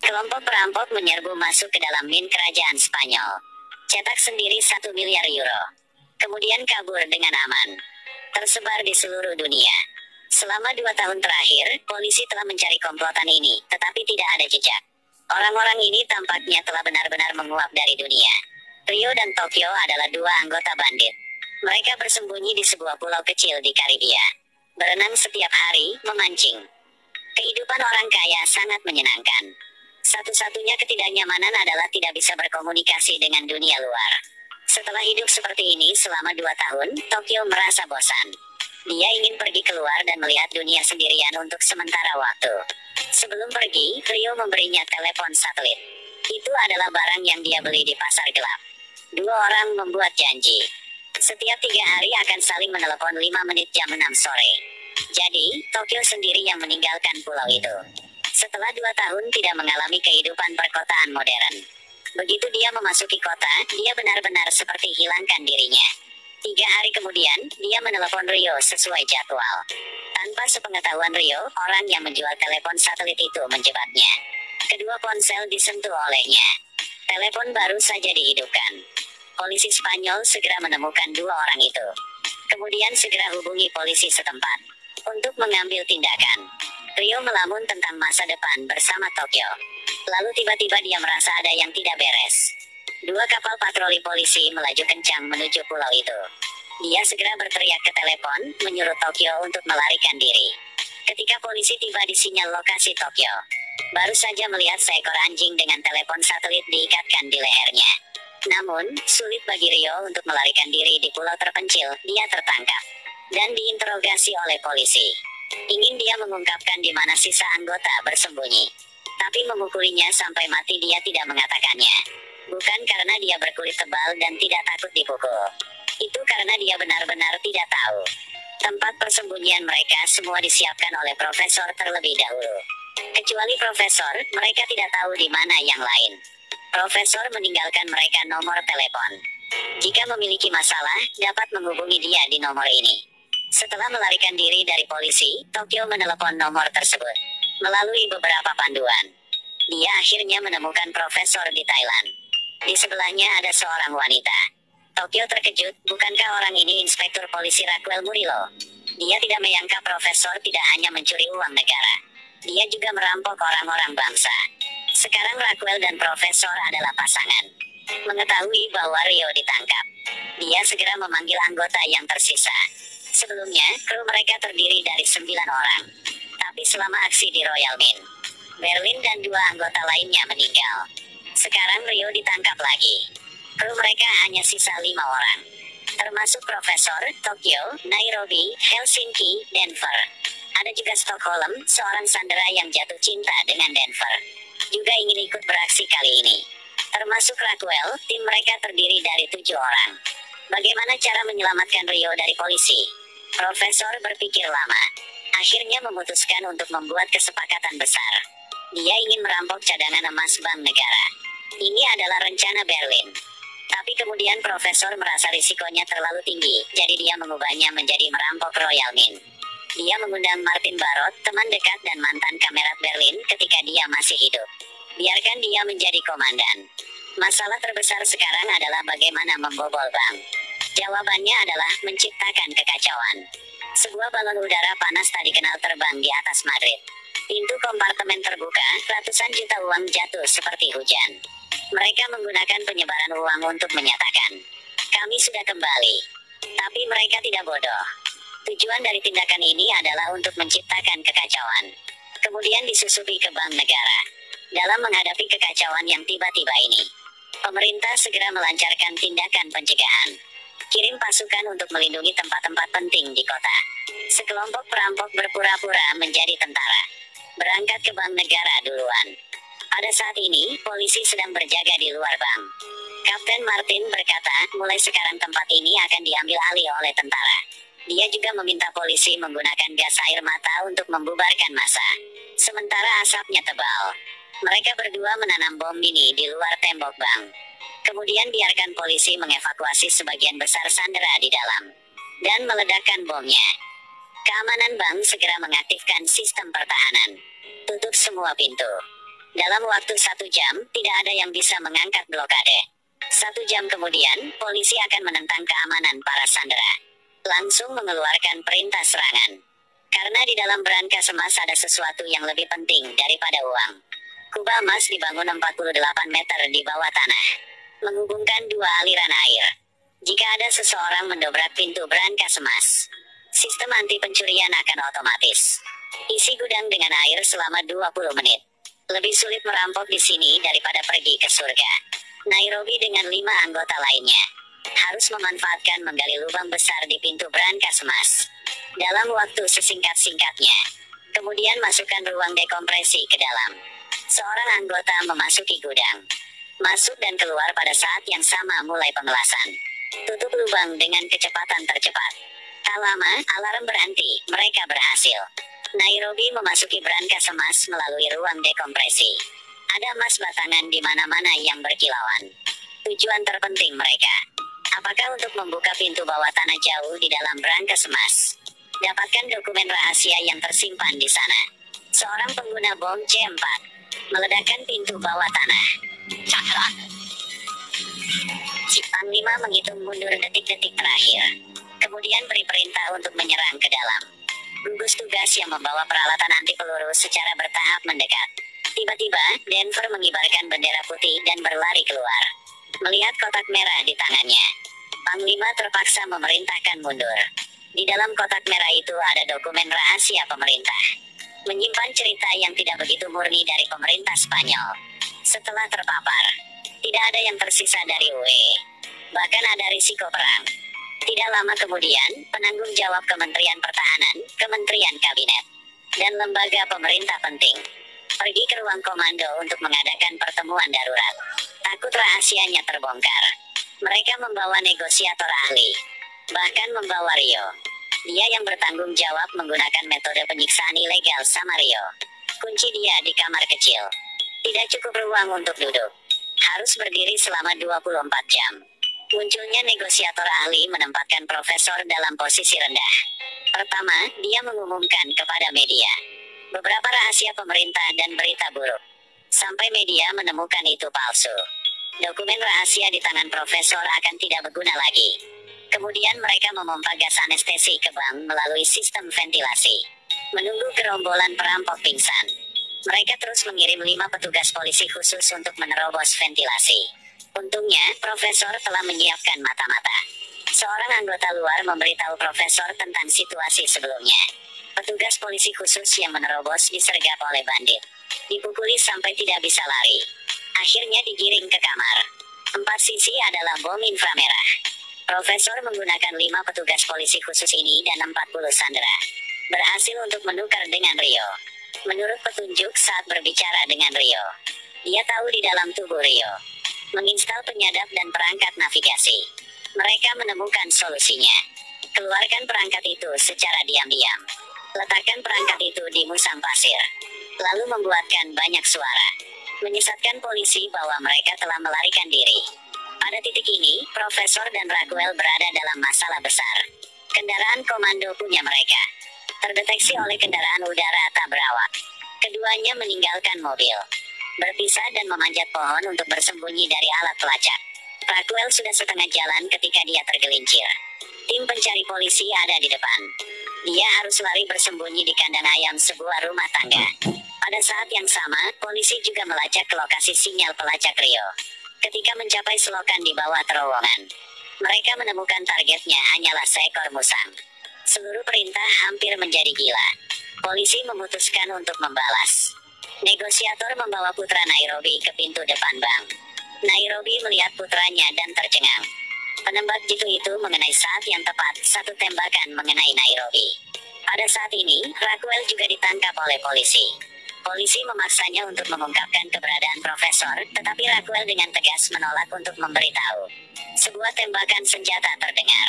Kelompok perampok menyerbu masuk ke dalam min kerajaan Spanyol. Cetak sendiri 1 miliar euro. Kemudian kabur dengan aman. Tersebar di seluruh dunia. Selama 2 tahun terakhir, polisi telah mencari komplotan ini, tetapi tidak ada jejak. Orang-orang ini tampaknya telah benar-benar menguap dari dunia. Rio dan Tokyo adalah 2 anggota bandit. Mereka bersembunyi di sebuah pulau kecil di Karibia. Berenang setiap hari, memancing. Kehidupan orang kaya sangat menyenangkan. Satu-satunya ketidaknyamanan adalah tidak bisa berkomunikasi dengan dunia luar. Setelah hidup seperti ini selama 2 tahun, Tokyo merasa bosan. Dia ingin pergi keluar dan melihat dunia sendirian untuk sementara waktu. Sebelum pergi, Rio memberinya telepon satelit. Itu adalah barang yang dia beli di pasar gelap. 2 orang membuat janji. Setiap 3 hari akan saling menelepon 5 menit jam 6 sore. Jadi, Tokyo sendiri yang meninggalkan pulau itu. Setelah 2 tahun tidak mengalami kehidupan perkotaan modern. Begitu dia memasuki kota, dia benar-benar seperti hilangkan dirinya. 3 hari kemudian, dia menelepon Rio sesuai jadwal. Tanpa sepengetahuan Rio, orang yang menjual telepon satelit itu menjebaknya. Kedua ponsel disentuh olehnya. Telepon baru saja dihidupkan. Polisi Spanyol segera menemukan 2 orang itu. Kemudian segera hubungi polisi setempat untuk mengambil tindakan. Rio melamun tentang masa depan bersama Tokyo. Lalu tiba-tiba dia merasa ada yang tidak beres. 2 kapal patroli polisi melaju kencang menuju pulau itu. Dia segera berteriak ke telepon, menyuruh Tokyo untuk melarikan diri. Ketika polisi tiba di sinyal lokasi Tokyo, baru saja melihat seekor anjing dengan telepon satelit diikatkan di lehernya. Namun, sulit bagi Rio untuk melarikan diri di pulau terpencil. Dia tertangkap dan diinterogasi oleh polisi. Ingin dia mengungkapkan di mana sisa anggota bersembunyi. Tapi memukulinya sampai mati dia tidak mengatakannya. Bukan karena dia berkulit tebal dan tidak takut dipukul. Itu karena dia benar-benar tidak tahu. Tempat persembunyian mereka semua disiapkan oleh profesor terlebih dahulu. Kecuali profesor, mereka tidak tahu di mana yang lain. Profesor meninggalkan mereka nomor telepon. Jika memiliki masalah, dapat menghubungi dia di nomor ini. Setelah melarikan diri dari polisi, Tokyo menelepon nomor tersebut. Melalui beberapa panduan, dia akhirnya menemukan profesor di Thailand. Di sebelahnya ada seorang wanita. Tokyo terkejut, bukankah orang ini Inspektur Polisi Raquel Murillo? Dia tidak menyangka profesor tidak hanya mencuri uang negara. Dia juga merampok orang-orang bangsa. Sekarang Raquel dan profesor adalah pasangan. Mengetahui bahwa Rio ditangkap, dia segera memanggil anggota yang tersisa. Sebelumnya, kru mereka terdiri dari 9 orang. Tapi selama aksi di Royal Mint, Berlin dan 2 anggota lainnya meninggal. Sekarang Rio ditangkap lagi. Kru mereka hanya sisa 5 orang. Termasuk Profesor, Tokyo, Nairobi, Helsinki, Denver. Ada juga Stockholm, seorang sandera yang jatuh cinta dengan Denver. Juga ingin ikut beraksi kali ini. Termasuk Raquel, tim mereka terdiri dari 7 orang. Bagaimana cara menyelamatkan Rio dari polisi? Profesor berpikir lama. Akhirnya memutuskan untuk membuat kesepakatan besar. Dia ingin merampok cadangan emas bank negara. Ini adalah rencana Berlin. Tapi kemudian profesor merasa risikonya terlalu tinggi, jadi dia mengubahnya menjadi merampok Royal Mint. Dia mengundang Martin Barot, teman dekat dan mantan kamerat Berlin ketika dia masih hidup. Biarkan dia menjadi komandan. Masalah terbesar sekarang adalah bagaimana membobol bank. Jawabannya adalah menciptakan kekacauan. Sebuah balon udara panas tak dikenal terbang di atas Madrid. Pintu kompartemen terbuka, ratusan juta uang jatuh seperti hujan. Mereka menggunakan penyebaran uang untuk menyatakan, kami sudah kembali. Tapi mereka tidak bodoh. Tujuan dari tindakan ini adalah untuk menciptakan kekacauan. Kemudian disusupi ke bank negara. Dalam menghadapi kekacauan yang tiba-tiba ini, pemerintah segera melancarkan tindakan pencegahan. Kirim pasukan untuk melindungi tempat-tempat penting di kota. Sekelompok perampok berpura-pura menjadi tentara. Berangkat ke bank negara duluan. Pada saat ini, polisi sedang berjaga di luar bank. Kapten Martin berkata, mulai sekarang tempat ini akan diambil alih oleh tentara. Dia juga meminta polisi menggunakan gas air mata untuk membubarkan massa. Sementara asapnya tebal. Mereka berdua menanam bom mini di luar tembok bank. Kemudian biarkan polisi mengevakuasi sebagian besar sandera di dalam dan meledakkan bomnya. Keamanan bank segera mengaktifkan sistem pertahanan. Tutup semua pintu. Dalam waktu 1 jam, tidak ada yang bisa mengangkat blokade. 1 jam kemudian, polisi akan menentang keamanan para sandera. Langsung mengeluarkan perintah serangan. Karena di dalam berangkas emas ada sesuatu yang lebih penting daripada uang. Kubah emas dibangun 48 meter di bawah tanah, menghubungkan 2 aliran air. Jika ada seseorang mendobrak pintu berangkas emas, sistem anti pencurian akan otomatis isi gudang dengan air selama 20 menit. Lebih sulit merampok di sini daripada pergi ke surga. Nairobi dengan 5 anggota lainnya harus memanfaatkan menggali lubang besar di pintu berangkas emas dalam waktu sesingkat-singkatnya. Kemudian masukkan ruang dekompresi ke dalam. Seorang anggota memasuki gudang, masuk dan keluar pada saat yang sama mulai pengelasan. Tutup lubang dengan kecepatan tercepat. Tak lama, alarm berhenti, mereka berhasil. Nairobi memasuki berangkas emas melalui ruang dekompresi. Ada emas batangan di mana-mana yang berkilauan. Tujuan terpenting mereka, apakah untuk membuka pintu bawah tanah jauh di dalam berangkas emas? Dapatkan dokumen rahasia yang tersimpan di sana. Seorang pengguna bom C4 meledakkan pintu bawah tanah. Cakrak. Si Panglima menghitung mundur detik-detik terakhir, kemudian beri perintah untuk menyerang ke dalam. Gugus tugas yang membawa peralatan anti peluru secara bertahap mendekat. Tiba-tiba, Denver mengibarkan bendera putih dan berlari keluar. Melihat kotak merah di tangannya, Panglima terpaksa memerintahkan mundur. Di dalam kotak merah itu ada dokumen rahasia pemerintah, menyimpan cerita yang tidak begitu murni dari pemerintah Spanyol. Setelah terpapar, tidak ada yang tersisa dari UE. Bahkan ada risiko perang. Tidak lama kemudian, penanggung jawab Kementerian Pertahanan, Kementerian Kabinet, dan lembaga pemerintah penting pergi ke ruang komando untuk mengadakan pertemuan darurat. Takut rahasianya terbongkar, mereka membawa negosiator ahli, bahkan membawa Rio. Dia yang bertanggung jawab menggunakan metode penyiksaan ilegal sama Rio. Kunci dia di kamar kecil. Tidak cukup ruang untuk duduk, harus berdiri selama 24 jam. Munculnya negosiator ahli menempatkan profesor dalam posisi rendah. Pertama, dia mengumumkan kepada media beberapa rahasia pemerintah dan berita buruk, sampai media menemukan itu palsu. Dokumen rahasia di tangan profesor akan tidak berguna lagi. Kemudian mereka memompa gas anestesi ke bank melalui sistem ventilasi, menunggu gerombolan perampok pingsan. Mereka terus mengirim 5 petugas polisi khusus untuk menerobos ventilasi. Untungnya, profesor telah menyiapkan mata-mata. Seorang anggota luar memberitahu profesor tentang situasi sebelumnya. Petugas polisi khusus yang menerobos disergap oleh bandit, dipukuli sampai tidak bisa lari. Akhirnya digiring ke kamar. 4 sisi adalah bom inframerah. Profesor menggunakan 5 petugas polisi khusus ini dan 40 sandera berhasil untuk menukar dengan Rio. Menurut petunjuk saat berbicara dengan Rio, dia tahu di dalam tubuh Rio menginstal penyadap dan perangkat navigasi. Mereka menemukan solusinya. Keluarkan perangkat itu secara diam-diam. Letakkan perangkat itu di musang pasir, lalu membuatkan banyak suara, menyesatkan polisi bahwa mereka telah melarikan diri. Pada titik ini, Profesor dan Raguel berada dalam masalah besar. Kendaraan komando punya mereka terdeteksi oleh kendaraan udara tak berawak. Keduanya meninggalkan mobil, berpisah dan memanjat pohon untuk bersembunyi dari alat pelacak. Raguel sudah setengah jalan ketika dia tergelincir. Tim pencari polisi ada di depan. Dia harus lari bersembunyi di kandang ayam sebuah rumah tangga. Pada saat yang sama, polisi juga melacak ke lokasi sinyal pelacak Rio. Ketika mencapai selokan di bawah terowongan, mereka menemukan targetnya hanyalah seekor musang. Seluruh perintah hampir menjadi gila. Polisi memutuskan untuk membalas. Negosiator membawa putra Nairobi ke pintu depan bank. Nairobi melihat putranya dan tercengang. Penembak jitu itu mengenai saat yang tepat, satu tembakan mengenai Nairobi. Pada saat ini, Raguel juga ditangkap oleh polisi. Polisi memaksanya untuk mengungkapkan keberadaan profesor, tetapi Raguel dengan tegas menolak untuk memberitahu. Sebuah tembakan senjata terdengar.